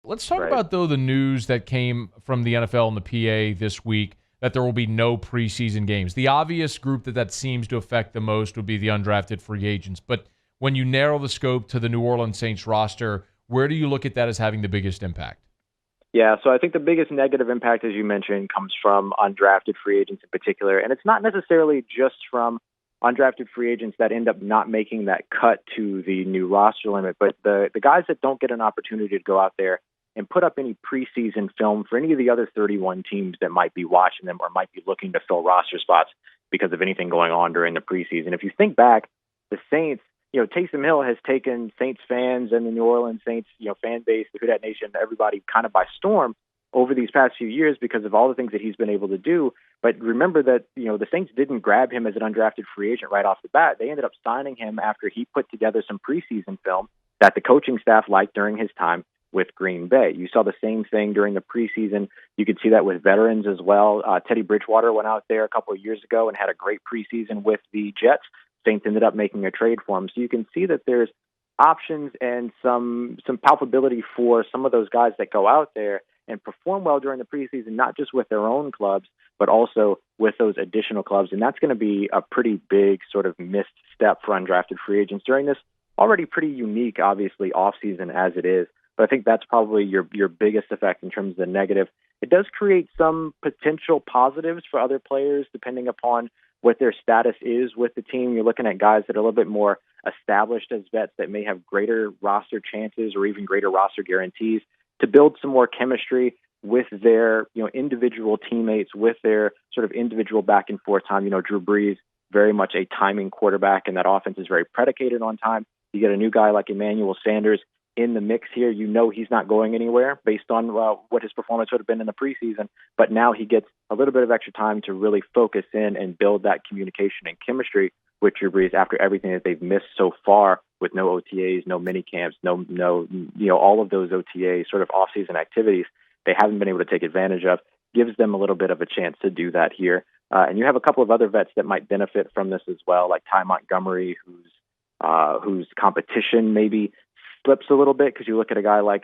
Let's talk Right. about, though, the news that came from the NFL and the PA this week that there will be no preseason games. The obvious group that seems to affect the most would be the undrafted free agents. But when you narrow the scope to the New Orleans Saints roster, where do you look at that as having the biggest impact? Yeah, so I think the biggest negative impact, as you mentioned, comes from undrafted free agents in particular. And it's not necessarily just from undrafted free agents that end up not making that cut to the new roster limit, but the guys that don't get an opportunity to go out there and put up any preseason film for any of the other 31 teams that might be watching them or might be looking to fill roster spots because of anything going on during the preseason. If you think back, the Saints, Taysom Hill has taken Saints fans and the New Orleans Saints, fan base, the Who Dat Nation, everybody kind of by storm over these past few years because of all the things that he's been able to do. But remember that, the Saints didn't grab him as an undrafted free agent right off the bat. They ended up signing him after he put together some preseason film that the coaching staff liked during his time with Green Bay. You saw the same thing during the preseason. You could see that with veterans as well. Teddy Bridgewater went out there a couple of years ago and had a great preseason with the Jets. Saints ended up making a trade for him. So you can see that there's options and some palpability for some of those guys that go out there and perform well during the preseason, not just with their own clubs, but also with those additional clubs. And that's going to be a pretty big sort of missed step for undrafted free agents during this already pretty unique, obviously, offseason as it is. But I think that's probably your biggest effect in terms of the negative. It does create some potential positives for other players, depending upon what their status is with the team. You're looking at guys that are a little bit more established as vets that may have greater roster chances or even greater roster guarantees to build some more chemistry with their individual teammates, with their sort of individual back and forth time. Drew Brees, very much a timing quarterback, and that offense is very predicated on time. You get a new guy like Emmanuel Sanders in the mix here. He's not going anywhere based on what his performance would have been in the preseason, but now he gets a little bit of extra time to really focus in and build that communication and chemistry with Drew Brees after everything that they've missed so far with no OTAs, no mini camps, no all of those OTA sort of off-season activities they haven't been able to take advantage of. Gives them a little bit of a chance to do that here. And you have a couple of other vets that might benefit from this as well, like Ty Montgomery, whose competition maybe slips a little bit because you look at a guy like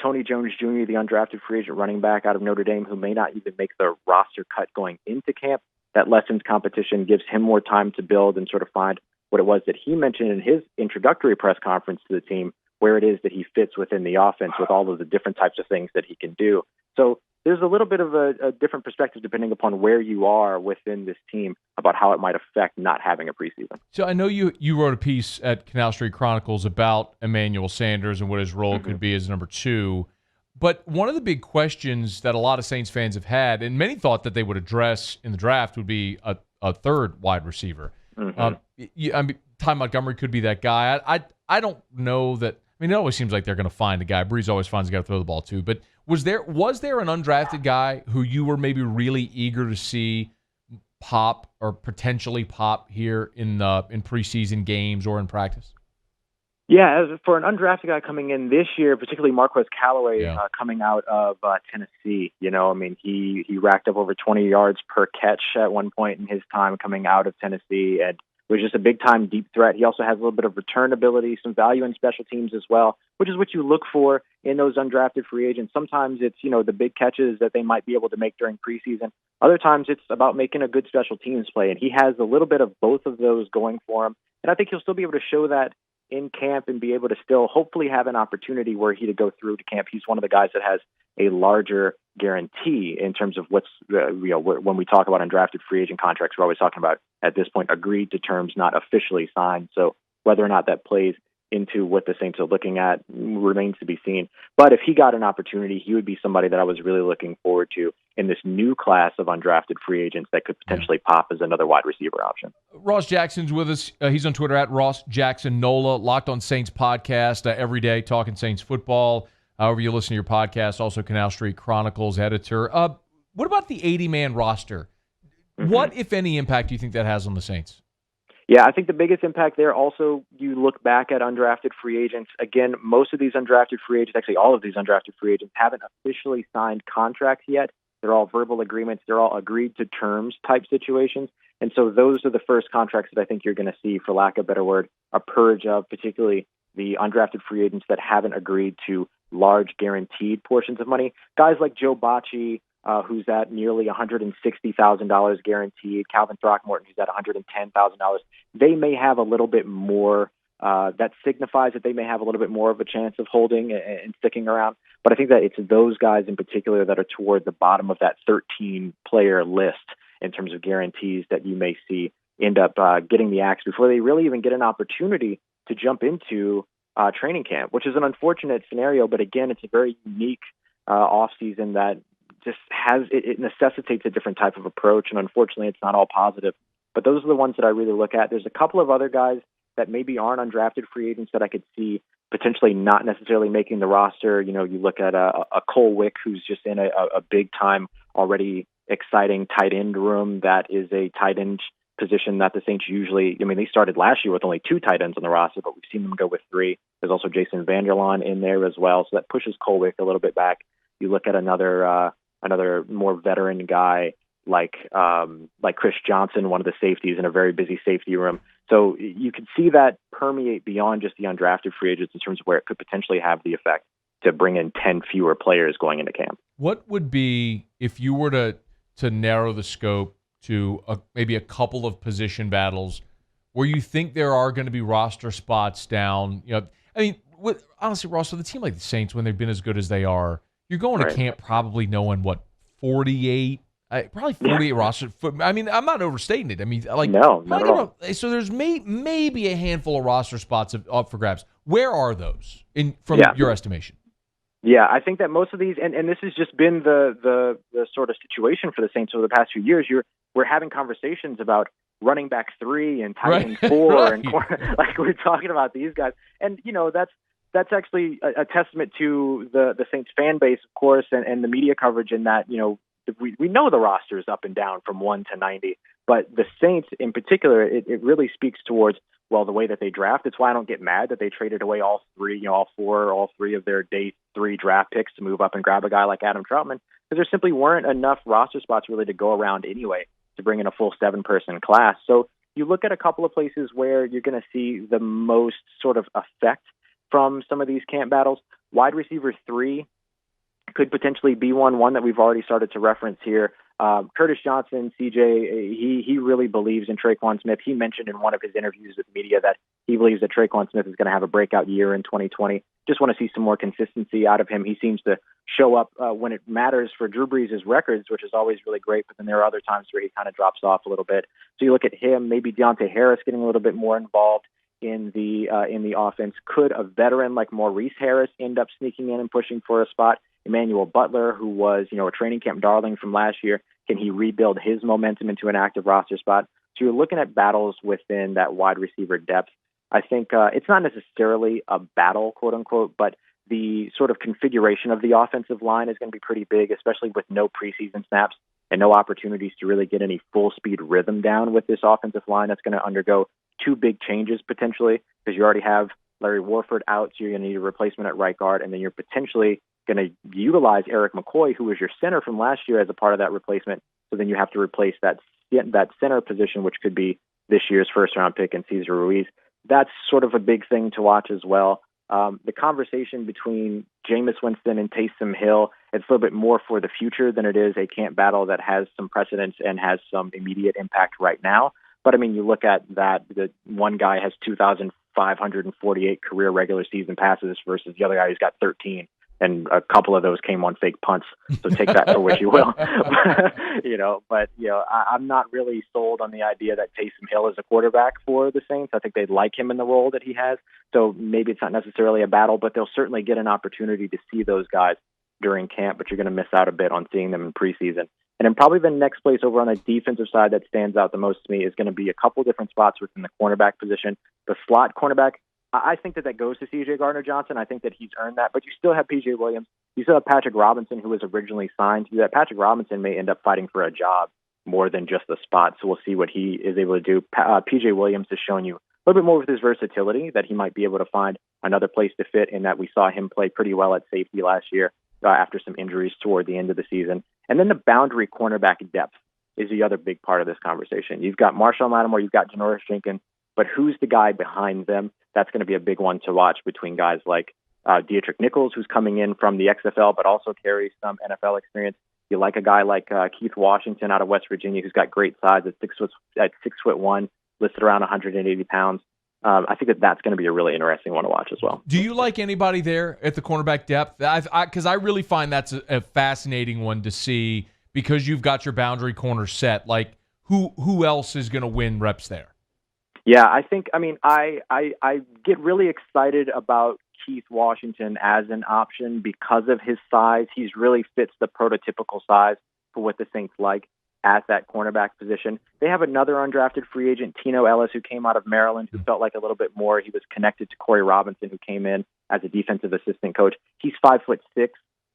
Tony Jones Jr., the undrafted free agent running back out of Notre Dame, who may not even make the roster cut going into camp. That lessens competition, gives him more time to build and sort of find what it was that he mentioned in his introductory press conference to the team, where it is that he fits within the offense with all of the different types of things that he can do. So there's a little bit of a different perspective depending upon where you are within this team about how it might affect not having a preseason. So I know you wrote a piece at Canal Street Chronicles about Emmanuel Sanders and what his role could be as number two. But one of the big questions that a lot of Saints fans have had, and many thought that they would address in the draft, would be a third wide receiver. Ty Montgomery could be that guy. I don't know that. I mean, it always seems like they're going to find a guy. Breeze always finds a guy to throw the ball to. But was there an undrafted guy who you were maybe really eager to see pop or potentially pop here in preseason games or in practice? Yeah, as for an undrafted guy coming in this year, particularly Marquez Callaway coming out of Tennessee, he racked up over 20 yards per catch at one point in his time coming out of Tennessee and was just a big-time deep threat. He also has a little bit of return ability, some value in special teams as well, which is what you look for in those undrafted free agents. Sometimes it's, the big catches that they might be able to make during preseason. Other times it's about making a good special teams play, and he has a little bit of both of those going for him. And I think he'll still be able to show that in camp and be able to still hopefully have an opportunity where he to go through to camp. He's one of the guys that has a larger guarantee in terms of what's, when we talk about undrafted free agent contracts, we're always talking about at this point agreed to terms, not officially signed. So whether or not that plays into what the Saints are looking at remains to be seen. But if he got an opportunity, he would be somebody that I was really looking forward to in this new class of undrafted free agents that could potentially pop as another wide receiver option. Ross Jackson's with us. He's on Twitter at Ross Jackson Nola, Locked on Saints podcast every day, talking Saints football. However you listen to your podcast, also Canal Street Chronicles editor. What about the 80-man roster? What, if any, impact do you think that has on the Saints? Yeah, I think the biggest impact there also, you look back at undrafted free agents. Again, most of these undrafted free agents, actually all of these undrafted free agents, haven't officially signed contracts yet. They're all verbal agreements. They're all agreed to terms type situations. And so those are the first contracts that I think you're going to see, for lack of a better word, a purge of, particularly the undrafted free agents that haven't agreed to large guaranteed portions of money. Guys like Joe Bocci, who's at nearly $160,000 guaranteed, Calvin Throckmorton, who's at $110,000. They may have a little bit more. That signifies that they may have a little bit more of a chance of holding and sticking around. But I think that it's those guys in particular that are toward the bottom of that 13-player list in terms of guarantees that you may see end up getting the axe before they really even get an opportunity to jump into training camp, which is an unfortunate scenario. But again, it's a very unique offseason that just it necessitates a different type of approach. And unfortunately, it's not all positive. But those are the ones that I really look at. There's a couple of other guys that maybe aren't undrafted free agents that I could see potentially not necessarily making the roster. You know, you look at a Cole Wick, who's just in a big time, already exciting tight end room. That is a tight end position that the Saints usually, I mean, they started last year with only 2 tight ends on the roster, but we've seen them go with 3. There's also Jason Vanderlaan in there as well. So that pushes Cole Wick a little bit back. You look at another more veteran guy like Chris Johnson, one of the safeties in a very busy safety room. So you could see that permeate beyond just the undrafted free agents in terms of where it could potentially have the effect to bring in 10 fewer players going into camp. What would be, if you were to narrow the scope to maybe a couple of position battles where you think there are going to be roster spots down? You know, I mean, honestly, Ross, with a team like the Saints, when they've been as good as they are, you're going to camp probably knowing 48. Probably 48 rosters. I mean, I'm not overstating it. I mean, like, no, not at all. So there's maybe a handful of roster spots up for grabs. Where are those from your estimation? Yeah, I think that most of these, and this has just been the sort of situation for the Saints over the past few years. We're having conversations about running back 3 and tight end 4, right. and like we're talking about these guys, and you know that's actually a testament to the Saints fan base, of course, and the media coverage in that, you know, we know the roster is up and down from 1 to 90, but the Saints in particular, it really speaks towards, well, the way that they draft. It's why I don't get mad that they traded away all 3 of their day 3 draft picks to move up and grab a guy like Adam Troutman, because there simply weren't enough roster spots really to go around anyway to bring in a full 7-person class. So you look at a couple of places where you're going to see the most sort of effect from some of these camp battles. Wide receiver 3 could potentially be one that we've already started to reference here. Curtis Johnson, CJ, he really believes in Traquan Smith. He mentioned in one of his interviews with the media that he believes that Traquan Smith is going to have a breakout year in 2020. Just want to see some more consistency out of him. He seems to show up when it matters for Drew Brees' records, which is always really great, but then there are other times where he kind of drops off a little bit. So you look at him, maybe Deontay Harris getting a little bit more involved in the offense. Could a veteran like Maurice Harris end up sneaking in and pushing for a spot? Emmanuel Butler, who was, you know, a training camp darling from last year, can he rebuild his momentum into an active roster spot? So you're looking at battles within that wide receiver depth. I think it's not necessarily a battle, quote unquote, but the sort of configuration of the offensive line is going to be pretty big, especially with no preseason snaps and no opportunities to really get any full speed rhythm down with this offensive line. That's going to undergo 2 big changes potentially, because you already have Larry Warford out, so you're going to need a replacement at right guard, and then you're potentially going to utilize Eric McCoy, who was your center from last year, as a part of that replacement. So then you have to replace that center position, which could be this year's first-round pick in Cesar Ruiz. That's sort of a big thing to watch as well. The conversation between Jameis Winston and Taysom Hill, it's a little bit more for the future than it is a camp battle that has some precedence and has some immediate impact right now. But, I mean, you look at that, the one guy has 2,548 career regular season passes versus the other guy who's got 13. And a couple of those came on fake punts. So take that for what you will. I'm not really sold on the idea that Taysom Hill is a quarterback for the Saints. I think they like him in the role that he has. So maybe it's not necessarily a battle, but they'll certainly get an opportunity to see those guys during camp, but you're going to miss out a bit on seeing them in preseason. And then probably the next place over on the defensive side that stands out the most to me is going to be a couple different spots within the cornerback position. The slot cornerback, I think that goes to C.J. Gardner-Johnson. I think that he's earned that. But you still have P.J. Williams. You still have Patrick Robinson, who was originally signed to that. Patrick Robinson may end up fighting for a job more than just a spot. So we'll see what he is able to do. P.J. Williams has shown you a little bit more with his versatility, that he might be able to find another place to fit, in that we saw him play pretty well at safety last year after some injuries toward the end of the season. And then the boundary cornerback depth is the other big part of this conversation. You've got Marshawn Lattimore, you've got Janoris Jenkins, but who's the guy behind them? that's going to be a big one to watch between guys like Dietrich Nichols, who's coming in from the XFL, but also carries some NFL experience. You like a guy like Keith Washington out of West Virginia, who's got great size at 6'1", listed around 180 pounds. I think that's going to be a really interesting one to watch as well. Do you like anybody there at the cornerback depth? Because I really find that's a fascinating one to see, because you've got your boundary corner set. Like, who else is going to win reps there? Yeah, I get really excited about Keith Washington as an option because of his size. He's really fits the prototypical size for what the Saints like at that cornerback position. They have another undrafted free agent, Tino Ellis, who came out of Maryland, who felt like a little bit more. He was connected to Corey Robinson, who came in as a defensive assistant coach. He's 5'6",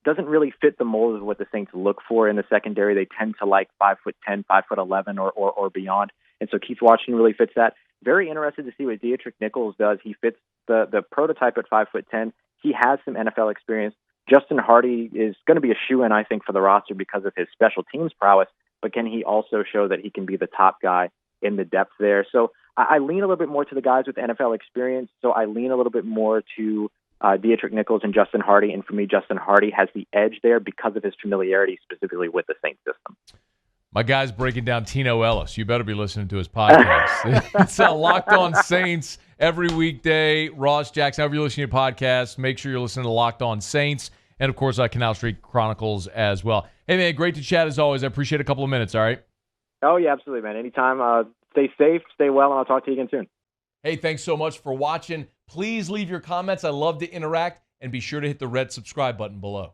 doesn't really fit the mold of what the Saints look for in the secondary. They tend to like 5'10", 5'11", or beyond. And so Keith Washington really fits that. Very interested to see what Dietrich Nichols does. He fits the prototype at 5'10". He has some NFL experience. Justin Hardy is going to be a shoo-in, I think, for the roster because of his special teams prowess. But can he also show that he can be the top guy in the depth there? So I lean a little bit more to the guys with NFL experience. So I lean a little bit more to Dietrich Nichols and Justin Hardy. And for me, Justin Hardy has the edge there because of his familiarity specifically with the Saints system. My guy's breaking down Tino Ellis. You better be listening to his podcast. It's Locked On Saints every weekday. Ross, Jackson, however you're listening to podcasts, make sure you're listening to Locked On Saints. And, of course, Canal Street Chronicles as well. Hey, man, great to chat as always. I appreciate a couple of minutes, all right? Oh, yeah, absolutely, man. Anytime. Stay safe, stay well, and I'll talk to you again soon. Hey, thanks so much for watching. Please leave your comments. I love to interact. And be sure to hit the red subscribe button below.